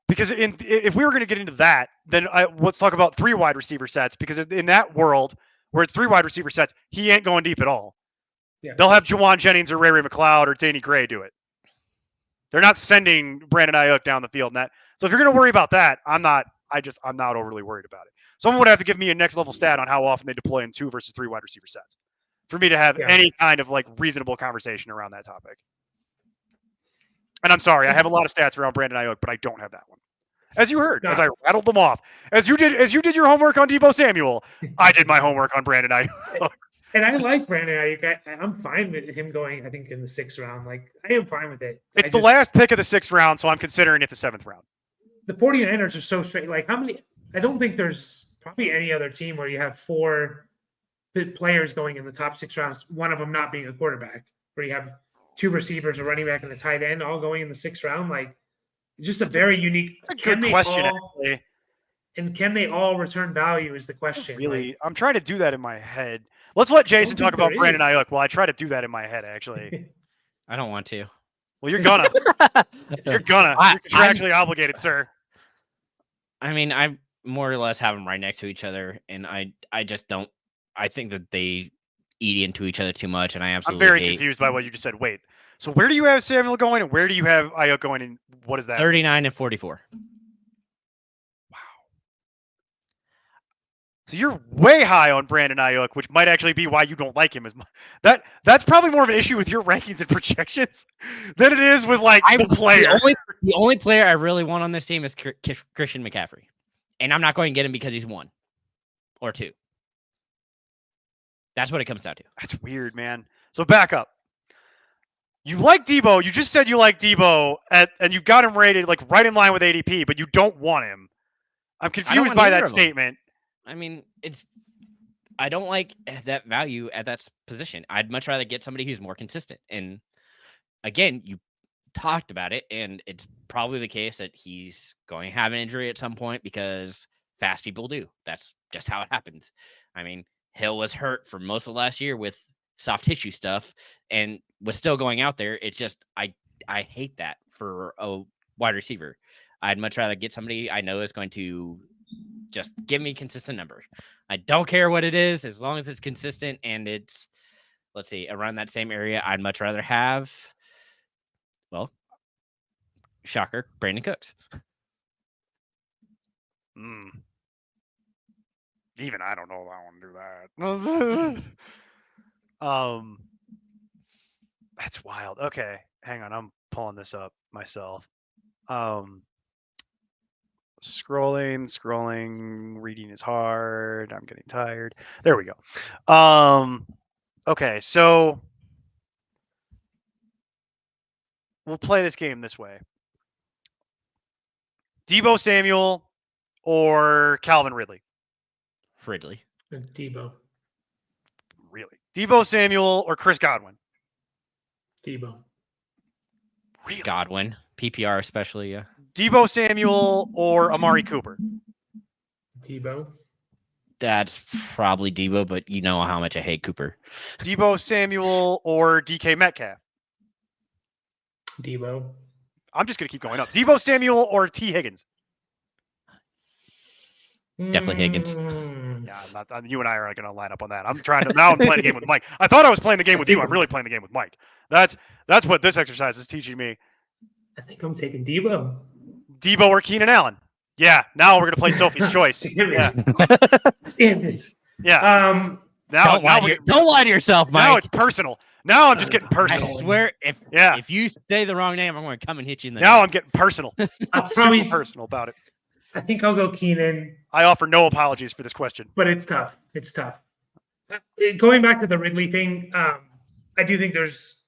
Because if we were going to get into that, then let's talk about 3 wide receiver sets, because in that world where it's 3 wide receiver sets, he ain't going deep at all. Yeah. They'll have Juwan Jennings or Ray McLeod or Danny Gray do it. They're not sending Brandon Aiyuk down the field. So if you're going to worry about that, I'm not overly worried about it. Someone would have to give me a next level stat on how often they deploy in 2 versus 3 wide receiver sets for me to have any kind of like reasonable conversation around that topic. And I'm sorry, I have a lot of stats around Brandon Aiyuk, but I don't have that one. As you heard, as I rattled them off, as you did your homework on Deebo Samuel, I did my homework on Brandon Aiyuk. And I like Brandon Aiyuk. I'm fine with him going, I think, in the 6th round. Like, I am fine with it. It's the last pick of the 6th round, so I'm considering it the 7th round. The 49ers are so straight. Like, how many? I don't think there's probably any other team where you have 4 players going in the top 6 rounds, one of them not being a quarterback, where you have 2 receivers, a running back, and a tight end all going in the 6th round. Like, just a very unique. That's a good question, actually. And can they all return value is the question. Really, I'm trying to do that in my head. Let's let Jason talk about Brandon Aiyuk while I try to do that in my head, actually. I don't want to. Well, you're gonna. You're contractually obligated, sir. I mean, I more or less have them right next to each other, and I just don't. I think that they eat into each other too much, and I'm very confused by what you just said. Wait, so where do you have Samuel going, and where do you have Aiyuk going, and what is that? 39 and 44. So you're way high on Brandon Aiyuk, which might actually be why you don't like him as much. That's probably more of an issue with your rankings and projections than it is with like the player. The only player I really want on this team is Christian McCaffrey, and I'm not going to get him because he's 1 or 2. That's what it comes down to. That's weird, man. So back up. You like Deebo. You just said you like Deebo, and you've got him rated like right in line with ADP, but you don't want him. I'm confused by that statement. I mean, I don't like that value at that position. I'd much rather get somebody who's more consistent. And again, you talked about it, and it's probably the case that he's going to have an injury at some point because fast people do. That's just how it happens. I mean, Hill was hurt for most of last year with soft tissue stuff and was still going out there. It's just, I hate that for a wide receiver. I'd much rather get somebody I know is going to just give me consistent numbers. I don't care what it is, as long as it's consistent and it's, let's see, around that same area. I'd much rather have, well, shocker, Brandon Cooks. Even I don't know if I want to do that. That's wild. Okay, hang on. I'm pulling this up myself. Scrolling. Reading is hard. I'm getting tired. There we go. Okay, so we'll play this game this way. Deebo Samuel or Calvin Ridley? Ridley. Deebo. Really? Deebo Samuel or Chris Godwin? Deebo. Really? Godwin. PPR especially, yeah. Deebo Samuel or Amari Cooper? Deebo. That's probably Deebo, but you know how much I hate Cooper. Deebo Samuel or DK Metcalf? Deebo. I'm just going to keep going up. Deebo Samuel or T. Higgins? Definitely Higgins. Yeah, I'm not. You and I are going to line up on that. I'm trying to. Now I'm playing the game with Mike. I thought I was playing the game with you. I'm really playing the game with Mike. That's what this exercise is teaching me. I think I'm taking Deebo. Deebo or Keenan Allen? Yeah. Now we're going to play Sophie's choice. Damn Yeah. Damn it. Yeah. Now, Don't lie to yourself, Mike. Now it's personal. Now I'm just getting I personal. swear, if you say the wrong name, I'm going to come and hit you in the Now I'm nuts. getting personal. I'll Super probably, personal about it. I think I'll go Keenan, I offer no apologies for this question. but it's tough. It's tough. Going back to the Ridley thing, I do think there's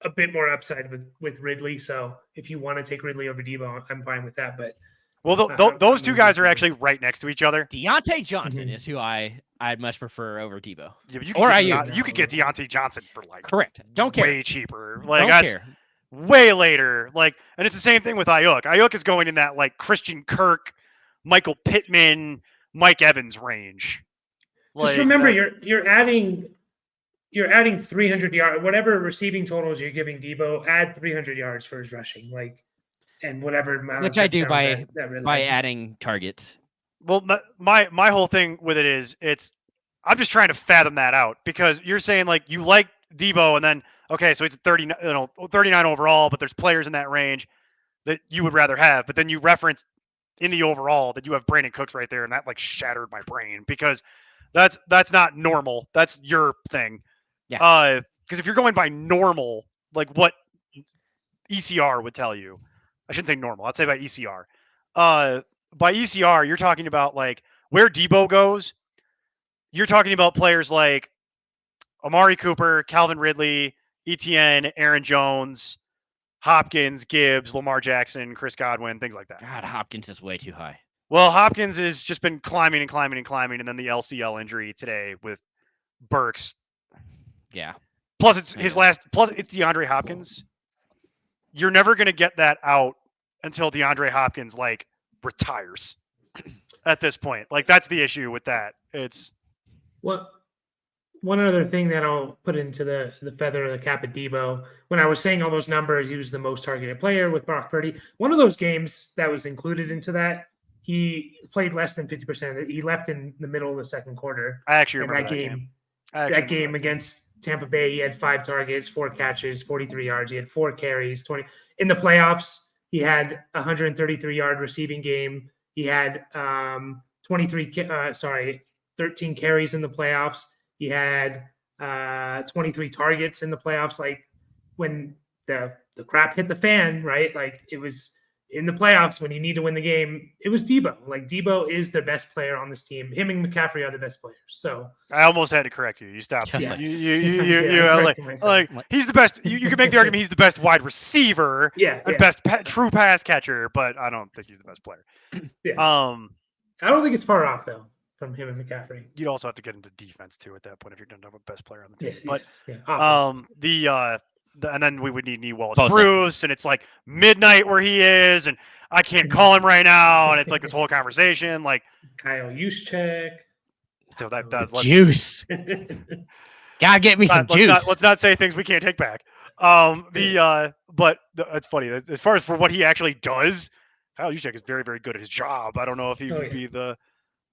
a bit more upside with Ridley. So if you want to take Ridley over Deebo, I'm fine with that. But Well, those two guys are actually right next to each other. Deontay Johnson is who I'd much prefer over Deebo. Yeah, but Or you could get Deontay Johnson for like Correct. Don't care. way cheaper. Like Don't that's care. way later. Like, and it's the same thing with Aiyuk. Aiyuk is going in that like Christian Kirk, Michael Pittman, Mike Evans range. just Like, remember, you're adding 300 yards, whatever receiving totals you're giving Deebo, add 300 yards for his rushing, like, and whatever amount. Which of I do touchdowns by adding targets. well, my whole thing with it is I'm just trying to fathom that out because you're saying like you like Deebo and then okay, so it's 39 overall, but there's players in that range that you would rather have, but then you reference in the overall that you have Brandon Cooks right there, and that like shattered my brain because that's not normal. That's your thing. Yeah. Because if you're going by normal, like what ECR would tell you, I shouldn't say normal. I'd say by ECR. By ECR, you're talking about like where Deebo goes. You're talking about players like Amari Cooper, Calvin Ridley, ETN, Aaron Jones, Hopkins, Gibbs, Lamar Jackson, Chris Godwin, things like that. God, Hopkins is way too high. Well, Hopkins has just been climbing, and then the LCL injury today with Burks. Yeah. Plus, it's it's DeAndre Hopkins. You're never going to get that out until DeAndre Hopkins like retires. At this point, like that's the issue with that. It's one other thing that I'll put into the feather of the cap of Deebo. When I was saying all those numbers, he was the most targeted player with Brock Purdy. One of those games that was included into that, he played less than 50%. He left in the middle of the second quarter. I actually remember that game against Tampa Bay. He had 5 targets, 4 catches, 43 yards. He had 4 carries, 20. In the playoffs, he had 133-yard receiving game. He had 13 carries in the playoffs. He had 23 targets in the playoffs. Like when the crap hit the fan, right? Like it was in the playoffs when you need to win the game. It was Deebo. Like Deebo is the best player on this team. Him and McCaffrey are the best players. So I almost had to correct you. You stopped. Yeah. You like he's the best. You can make the argument he's the best wide receiver. And best true pass catcher, but I don't think he's the best player. Yeah. I don't think it's far off though from him and McCaffrey. You'd also have to get into defense too at that point if you're going to have a best player on the team. And then we would need Wallace Bruce, and it's like midnight where he is, and I can't call him right now, and it's like this whole conversation, like Kyle Juszczyk. So juice. Gotta get me some juice. Let's not say things we can't take back. But it's funny as far as for what he actually does. Kyle Juszczyk is very, very good at his job. I don't know if he would be the.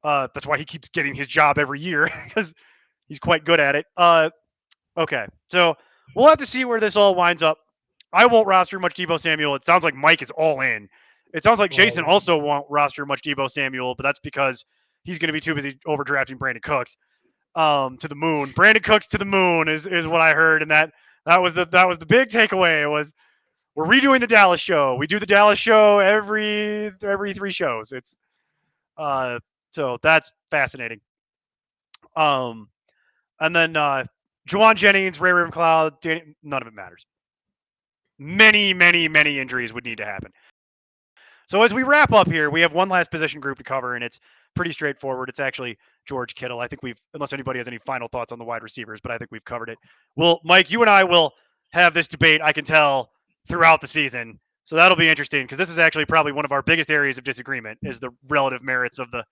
That's why he keeps getting his job every year because he's quite good at it. Okay, so we'll have to see where this all winds up. I won't roster much Deebo Samuel. It sounds like Mike is all in. It sounds like Jason Oh. also won't roster much Deebo Samuel, but that's because he's going to be too busy overdrafting Brandon Cooks to the moon. Brandon Cooks to the moon is what I heard, and that was the big takeaway. Was we're redoing the Dallas show. We do the Dallas show every 3 shows. It's so that's fascinating. And then Juwan Jennings, Ray McLeod, none of it matters. Many injuries would need to happen. So as we wrap up here, we have one last position group to cover, and it's pretty straightforward. It's actually George Kittle. I think unless anybody has any final thoughts on the wide receivers, but I think we've covered it. Well, Mike, you and I will have this debate, I can tell, throughout the season. So that'll be interesting because this is actually probably one of our biggest areas of disagreement is the relative merits of the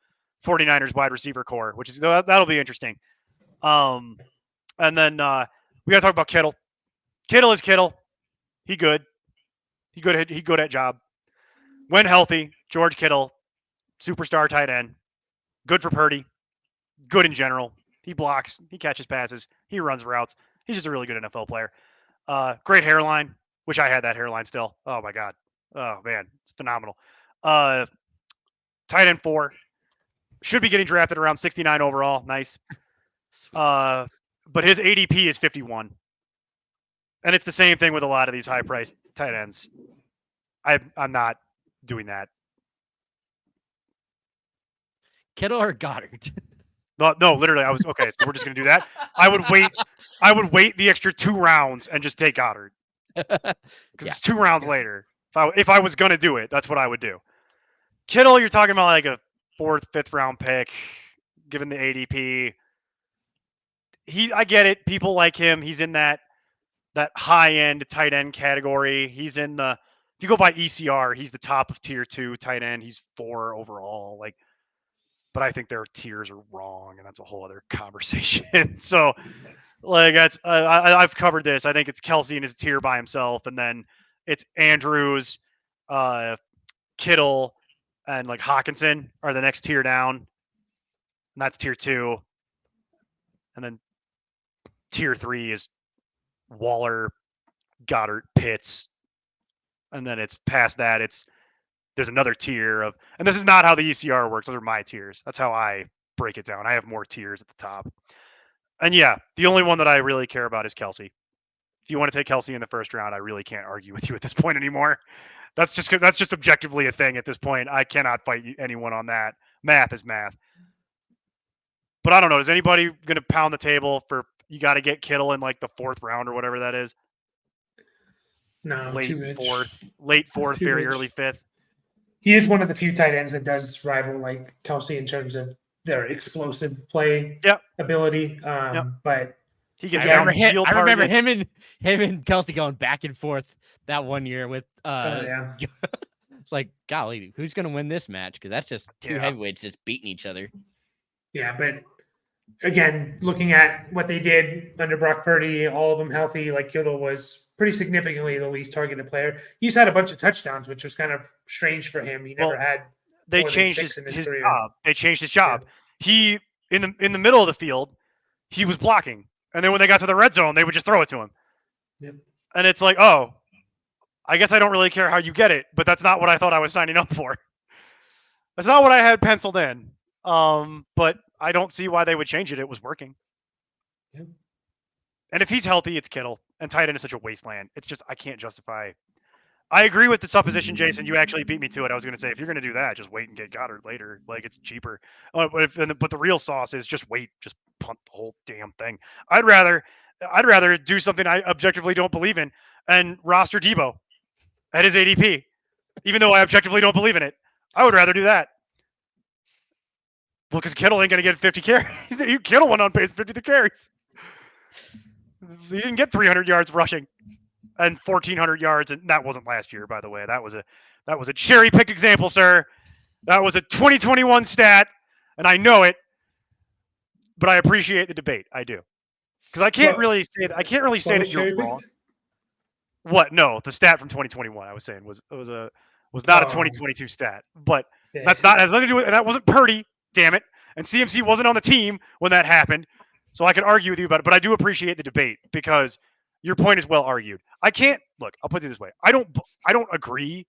49ers wide receiver core, which is that'll be interesting. And then we got to talk about Kittle. Kittle is Kittle. He good at job. When healthy, George Kittle, superstar tight end. Good for Purdy. Good in general. He blocks. He catches passes. He runs routes. He's just a really good NFL player. Great hairline. Wish I had that hairline still. Oh, my God. Oh, man. It's phenomenal. Tight end 4. Should be getting drafted around 69 overall. Nice. But his ADP is 51. And it's the same thing with a lot of these high-priced tight ends. I'm not doing that. Kittle or Goddard? No, literally, I was okay. So we're just gonna do that. I would wait the extra 2 rounds and just take Goddard because it's 2 rounds later. If I was gonna do it, that's what I would do. Kittle, you're talking about like a 4th, 5th round pick, given the ADP. I get it. People like him. He's in that high end tight end category. He's in the. If you go by ECR, he's the top of tier 2 tight end. He's 4 overall. Like. But I think their tiers are wrong, and that's a whole other conversation. So, like, that's I've covered this. I think it's Kelsey in his tier by himself, and then it's Andrews, Kittle, and like Hawkinson are the next tier down, and that's tier 2. And then tier 3 is Waller, Goddard, Pitts, and then it's past that. There's another tier of, and this is not how the ECR works. Those are my tiers. That's how I break it down. I have more tiers at the top. And yeah, the only one that I really care about is Kelsey. If you want to take Kelsey in the 1st round, I really can't argue with you at this point anymore. That's just objectively a thing at this point. I cannot fight anyone on that. Math is math. But I don't know. Is anybody going to pound the table for you got to get Kittle in like the 4th round or whatever that is? No, late too rich. 4th, Too very rich. early 5th. He is one of the few tight ends that does rival like Kelsey in terms of their explosive play ability. But he gets I remember targets. him and Kelsey going back and forth that one year with it's like, golly, who's gonna win this match? Because that's just 2 heavyweights just beating each other. Yeah, but again, looking at what they did under Brock Purdy, all of them healthy, like Kittle was pretty significantly the least targeted player. He's had a bunch of touchdowns, which was kind of strange for him. He never had. They changed his job. They changed his job. Yeah. He in the middle of the field, he was blocking, and then when they got to the red zone, they would just throw it to him. Yep. And it's like, oh, I guess I don't really care how you get it, but that's not what I thought I was signing up for. That's not what I had penciled in. But I don't see why they would change it. It was working. Yep. And if he's healthy, it's Kittle. And tight end is such a wasteland. It's just I can't justify. I agree with the supposition, Jason. You actually beat me to it. I was going to say if you're going to do that, just wait and get Goddard later. Like it's cheaper. But the real sauce is just wait, just punt the whole damn thing. I'd rather do something I objectively don't believe in and roster Deebo at his ADP, even though I objectively don't believe in it. I would rather do that. Well, because Kittle ain't going to get 50 carries. Kittle went on pace 50 carries. He didn't get 300 yards rushing and 1,400 yards, and that wasn't last year, by the way. That was a cherry-picked example, sir. That was a 2021 stat, and I know it, but I appreciate the debate. I do, because I can't really say that you're wrong. What? No, the stat from 2021. I was saying was not a 2022 stat, but has nothing to do with, and that wasn't Purdy. Damn it, and CMC wasn't on the team when that happened. So I could argue with you about it, but I do appreciate the debate because your point is well argued. I can't look. I'll put it this way. I don't agree.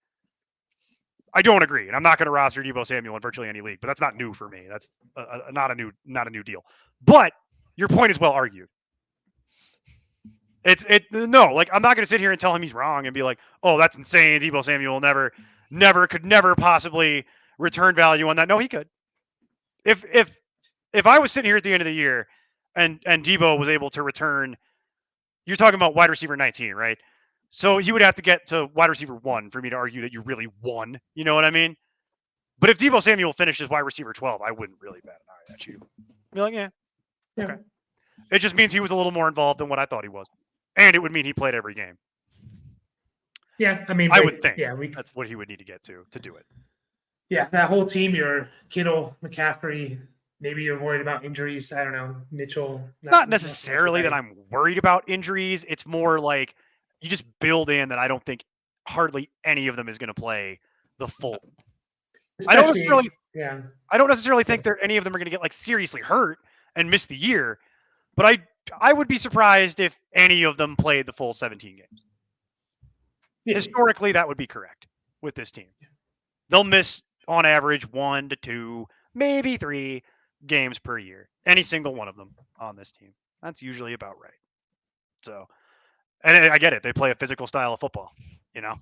I don't agree, and I'm not going to roster Deebo Samuel in virtually any league. But that's not new for me. That's not a new deal. But your point is well argued. No, like I'm not going to sit here and tell him he's wrong and be like, oh, that's insane. Deebo Samuel could never possibly return value on that. No, he could. If I was sitting here at the end of the year and Deebo was able to return, you're talking about wide receiver 19, right? So he would have to get to wide receiver 1 for me to argue that you really won. You know what I mean? But if Deebo Samuel finished as wide receiver 12, I wouldn't really bat an eye at you. I'd be like, yeah. Okay. It just means he was a little more involved than what I thought he was. And it would mean he played every game. Yeah, I mean, I would think that's what he would need to get to do it. Yeah, that whole team, you're Kittle, McCaffrey, maybe you're worried about injuries. I don't know, Mitchell. It's not necessarily that I'm worried about injuries. It's more like you just build in that I don't think hardly any of them is going to play the full. I don't necessarily think any of them are going to get like seriously hurt and miss the year, but I would be surprised if any of them played the full 17 games. Yeah. Historically, that would be correct with this team. They'll miss on average 1 to 2, maybe 3 games per year. Any single one of them on this team. That's usually about right. So, and I get it. They play a physical style of football, you know.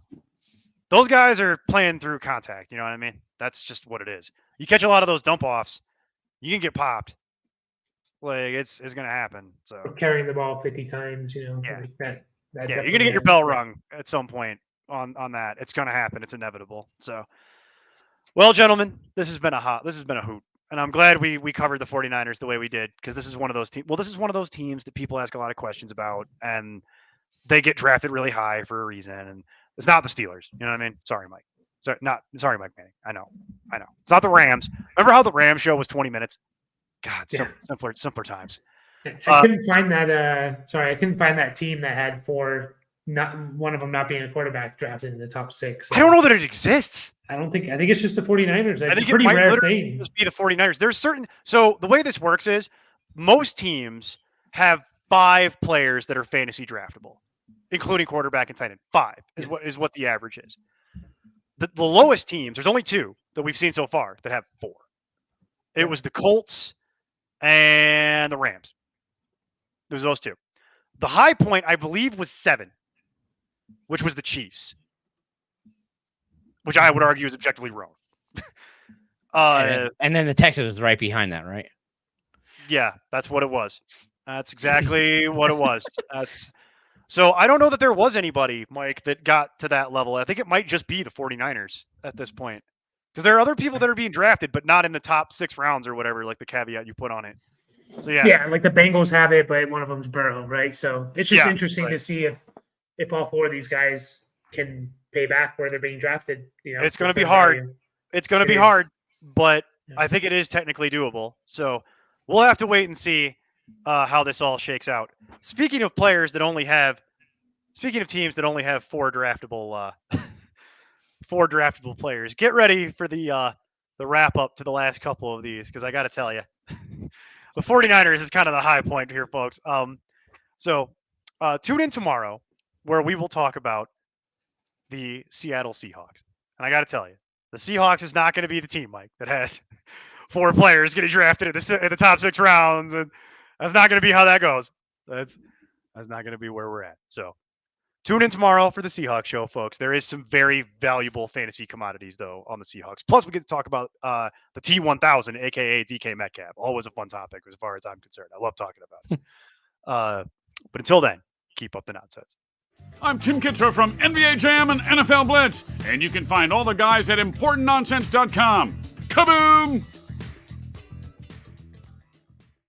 Those guys are playing through contact, you know what I mean? That's just what it is. You catch a lot of those dump offs, you can get popped. Like it's going to happen. So carrying the ball 50 times, you know. Yeah, like that you're going to get your bell rung at some point on that. It's going to happen. It's inevitable. So, well, gentlemen, this has been a hoot. And I'm glad we covered the 49ers the way we did, because this is one of those teams. Well, this is one of those teams that people ask a lot of questions about, and they get drafted really high for a reason. And it's not the Steelers. You know what I mean? Sorry, Mike. Sorry, Mike Manning. I know. It's not the Rams. Remember how the Rams show was 20 minutes? God, simpler times. I couldn't find that. I couldn't find that team that had one of them not being a quarterback drafted in the top 6. So. I don't know that it exists. I think it's just the 49ers. I think a pretty rare thing. Just be the 49ers. So the way this works is most teams have 5 players that are fantasy draftable, including quarterback and tight end. 5 is what the average is. The lowest teams, there's only 2 that we've seen so far that have 4. It was the Colts and the Rams. There's those 2. The high point, I believe, was 7, which was the Chiefs, which I would argue is objectively wrong. And then the Texans was right behind that, right? Yeah, that's what it was. That's exactly what it was. So I don't know that there was anybody, Mike, that got to that level. I think it might just be the 49ers at this point. Because there are other people that are being drafted, but not in the top 6 rounds or whatever, like the caveat you put on it. So yeah, like the Bengals have it, but one of them's Burrow, right? So it's just interesting to see if all 4 of these guys can pay back where they're being drafted. You know, it's going to be hard. It's going to be hard, but I think it is technically doable. So we'll have to wait and see how this all shakes out. Speaking of teams that only have 4 draftable. 4 draftable players. Get ready for the wrap up to the last couple of these, because I got to tell you, the 49ers is kind of the high point here, folks. So tune in tomorrow where we will talk about the Seattle Seahawks. And I got to tell you, the Seahawks is not going to be the team, Mike, that has 4 players getting drafted in the top 6 rounds, and that's not going to be how that goes. That's not going to be where we're at. So tune in tomorrow for the Seahawks show, folks. There is some very valuable fantasy commodities, though, on the Seahawks. Plus, we get to talk about the T1000, a.k.a. DK Metcalf. Always a fun topic as far as I'm concerned. I love talking about it. But until then, keep up the nonsense. I'm Tim Kitzer from NBA Jam and NFL Blitz, and you can find all the guys at ImportantNonsense.com. Kaboom!